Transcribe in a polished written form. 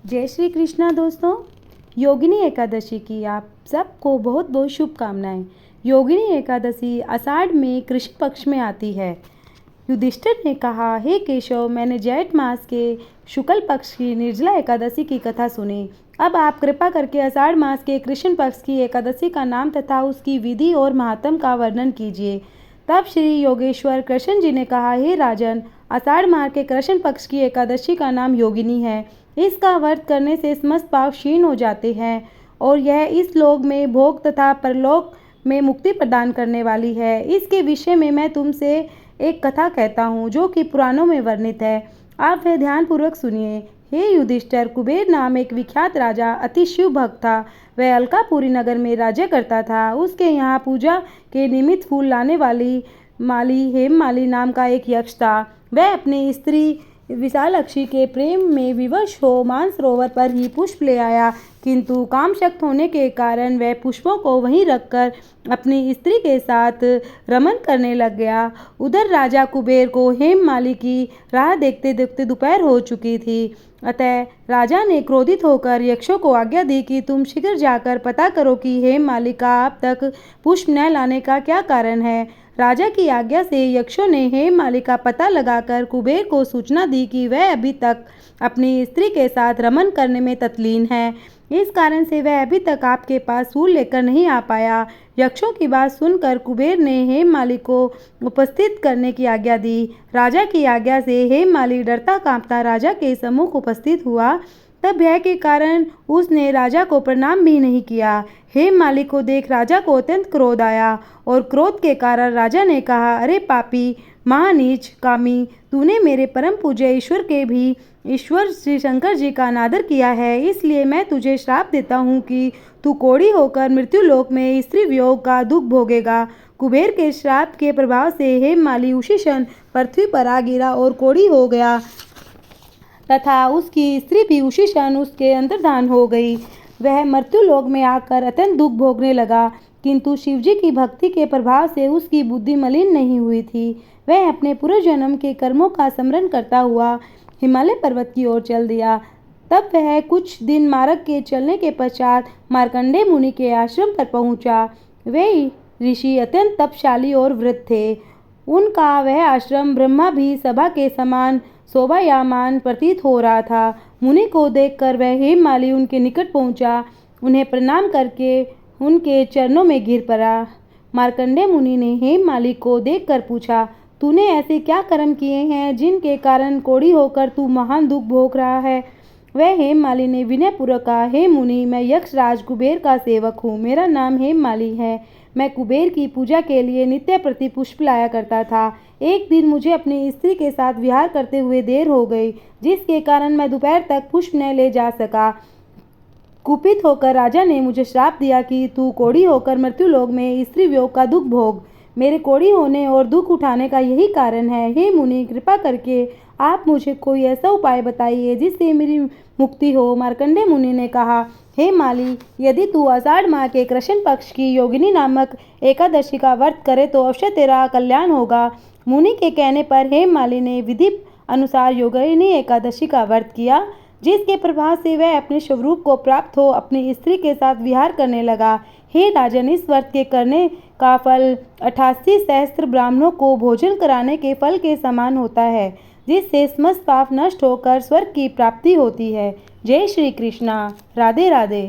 जय श्री कृष्णा दोस्तों। योगिनी एकादशी की आप सबको बहुत बहुत शुभकामनाएं। योगिनी एकादशी आषाढ़ में कृष्ण पक्ष में आती है। युधिष्ठिर ने कहा, हे केशव, मैंने जेठ मास के शुक्ल पक्ष की निर्जला एकादशी की कथा सुनी। अब आप कृपा करके आषाढ़ मास के कृष्ण पक्ष की एकादशी का नाम तथा उसकी विधि और महात्म का वर्णन कीजिए। तब श्री योगेश्वर कृष्ण जी ने कहा, हे राजन, आषाढ़ मास के कृष्ण पक्ष की एकादशी का नाम योगिनी है। इसका व्रत करने से समस्त पाप क्षीण हो जाते हैं और यह इस लोक में भोग तथा परलोक में मुक्ति प्रदान करने वाली है। इसके विषय में मैं तुमसे एक कथा कहता हूँ जो कि पुराणों में वर्णित है। आप वह ध्यानपूर्वक सुनिए। हे युधिष्ठिर, कुबेर नाम एक विख्यात राजा अति शिव भक्त था। वह अलकापुरी नगर में राज्य करता था। उसके यहाँ पूजा के निमित्त फूल लाने वाली माली हेममाली नाम का एक यक्ष था। वह अपनी स्त्री विशालाक्षी के प्रेम में विवश हो मानसरोवर पर ही पुष्प ले आया, किंतु कामशक्त होने के कारण वह पुष्पों को वहीं रखकर अपनी स्त्री के साथ रमन करने लग गया। उधर राजा कुबेर को हेममाली की राह देखते देखते दोपहर हो चुकी थी। अतः राजा ने क्रोधित होकर यक्षों को आज्ञा दी कि तुम शीघ्र जाकर पता करो कि हेममाली का अब तक पुष्प न लाने का क्या कारण है। राजा की आज्ञा से यक्षों ने हेममाली का पता लगाकर कुबेर को सूचना दी कि वह अभी तक अपनी स्त्री के साथ रमन करने में तत्लीन है। इस कारण से वह अभी तक आपके पास फूल लेकर नहीं आ पाया। यक्षों की बात सुनकर कुबेर ने हेममाली को उपस्थित करने की आज्ञा दी। राजा की आज्ञा से हेममाली डरता कांपता राजा के सम्मुख उपस्थित हुआ। तब भय के कारण उसने राजा को प्रणाम भी नहीं किया। हेममाली को देख राजा को अत्यंत क्रोध आया और क्रोध के कारण राजा ने कहा, अरे पापी, महानीच, कामी, तूने मेरे परम पूज्य ईश्वर श्री शंकर जी का अनादर किया है। इसलिए मैं तुझे श्राप देता हूँ कि तू कोढ़ी होकर मृत्युलोक में स्त्री वियोग का दुख भोगेगा। कुबेर के श्राप के प्रभाव से हेममाली उसी क्षण पृथ्वी पर आ गिरा और कोढ़ी हो गया तथा उसकी स्त्री भी उसी क्षण उसके अंतर्धान हो गई। वह मृत्युलोक में आकर अत्यंत दुख भोगने लगा, किंतु शिवजी की भक्ति के प्रभाव से उसकी बुद्धि मलिन नहीं हुई थी। वह अपने पूर्व जन्म के कर्मों का स्मरण करता हुआ हिमालय पर्वत की ओर चल दिया। तब वह कुछ दिन मार्ग के चलने के पश्चात मार्कंडेय मुनि के आश्रम पर पहुंचा। वे ऋषि अत्यंत तपशाली और वृद्ध थे। उनका वह आश्रम ब्रह्मा भी सभा के समान शोभायमान प्रतीत हो रहा था। मुनि को देखकर वह हेममाली उनके निकट पहुंचा। उन्हें प्रणाम करके उनके चरणों में गिर पड़ा। मार्कंडेय मुनि ने हेममाली को देखकर पूछा, तूने ऐसे क्या कर्म किए हैं जिनके कारण कोढ़ी होकर तू महान दुख भोग रहा है। वह हेममाली ने विनयपूर्वक कहा, हे मुनि, मैं यक्षराज कुबेर का सेवक हूँ। मेरा नाम हेममाली है। मैं कुबेर की पूजा के लिए नित्य प्रति पुष्प लाया करता था। एक दिन मुझे अपनी स्त्री के साथ विहार करते हुए देर हो गई, जिसके कारण मैं दोपहर तक पुष्प न ले जा सका। कुपित होकर राजा ने मुझे श्राप दिया कि तू कोढ़ी होकर मृत्युलोक में स्त्री वियोग का दुख भोग। मेरे कोढ़ी होने और दुख उठाने का यही कारण है। हे मुनि, कृपा करके आप मुझे कोई ऐसा उपाय बताइए जिससे मेरी मुक्ति हो। मार्कंडेय मुनि ने कहा, हे माली, यदि तू आषाढ़ माह के कृष्ण पक्ष की योगिनी नामक एकादशी का व्रत करे तो अवश्य तेरा कल्याण होगा। मुनि के कहने पर हेममाली ने विधि अनुसार योगिनी एकादशी का व्रत किया, जिसके प्रभाव से वह अपने स्वरूप को प्राप्त हो अपनी स्त्री के साथ विहार करने लगा। हे राजन, इस व्रत के करने का फल 88 सहस्त्र ब्राह्मणों को भोजन कराने के फल के समान होता है, जिससे समस्त पाप नष्ट होकर स्वर्ग की प्राप्ति होती है। जय श्री कृष्णा। राधे राधे।